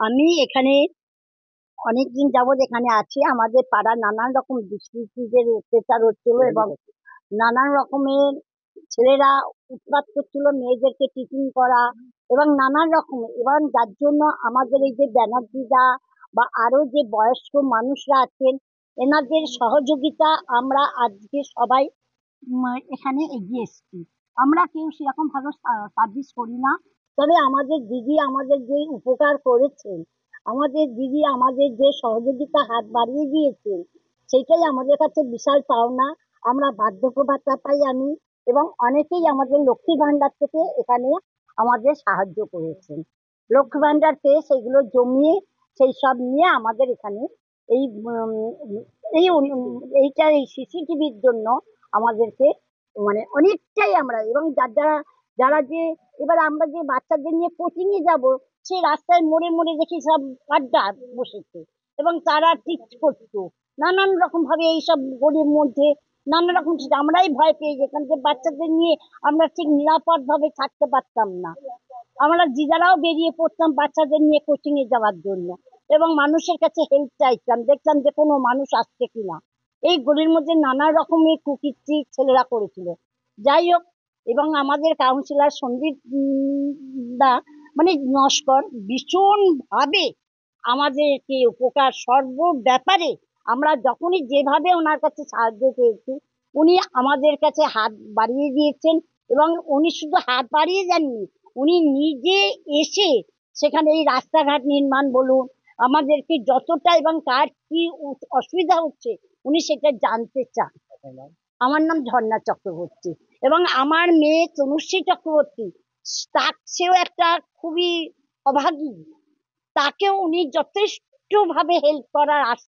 আমি এখানে অনেকদিন যাবৎ এখানে আছি। আমাদের পাড়ার নানান রকম দুষ্কৃতীদের অত্যাচার হচ্ছিল এবং নানান রকমের ছেলেরা উৎপাত করছিল, মেয়েদেরকে টিচিং করা এবং নানান রকম, এবং যার জন্য আমাদের এই যে ব্যানার্জিরা বা আরো যে বয়স্ক মানুষরা আছেন, এনাদের সহযোগিতা আমরা আজকে সবাই এখানে এগিয়ে এসেছি। আমরা কেউ সেরকম ভালো সার্ভিস করি না, তবে আমাদের দিদি আমাদের যে উপকার করেছেন, আমাদের দিদি আমাদের যে সহযোগিতা হাত বাড়িয়ে দিয়েছেন, সেটাই আমাদের কাছে বিশাল পাওনা। আমরা বার্ধক্য ভাতা পাই আমি, এবং অনেকেই আমাদের লক্ষ্মী ভান্ডার থেকে এখানে আমাদের সাহায্য করেছেন। লক্ষ্মী ভান্ডার পেয়ে সেগুলো জমিয়ে সেই সব নিয়ে আমাদের এখানে এই এই সিসিটিভির জন্য আমাদেরকে অনেকটাই আমরা, এবং যারা যারা যে এবার আমরা যে বাচ্চাদের নিয়ে কোচিং এ যাবো, সেই রাস্তায় মোড়ে মোড়ে দেখি সব আড্ডা বসেছে, এবং তারা টিচ করতো নানান রকম ভাবে এইসব গলির মধ্যে। নানা রকম আমরাই ভয় পেয়ে যেতাম যে বাচ্চাদের নিয়ে আমরা ঠিক নিরাপদ ভাবে থাকতে পারতাম না। আমরা দিদারাও বেরিয়ে পড়তাম বাচ্চাদের নিয়ে কোচিং এ যাওয়ার জন্য, এবং মানুষের কাছে হেল্প চাইতাম, দেখতাম যে কোনো মানুষ আসছে কিনা। এই গলির মধ্যে নানা রকমের কুকীর্তি ছেলেরা করেছিল। যাই হোক, এবং আমাদের কাউন্সিলর সন্দীপ দা নস্কর ভীষণ ভাবে আমাদেরকে উপকার সর্ব ব্যাপারে, আমরা যখনই যেভাবে ওনার কাছে সাহায্য পেয়েছি, উনি আমাদের কাছে হাত বাড়িয়ে দিয়েছেন। এবং উনি শুধু হাত বাড়িয়ে যাননি, উনি নিজে এসে সেখানে এই রাস্তাঘাট নির্মাণ বলুন, আমাদেরকে যতটা এবং কার কি অসুবিধা হচ্ছে উনি সেটা জানতে চান। আমার নাম ঝর্ণা চক্রবর্তী, এবং আমার মেয়ে তনুশ্রী চক্রবর্তী, সেও একটা খুবই অভাগী, তাকেও উনি যথেষ্ট ভাবে হেল্প করার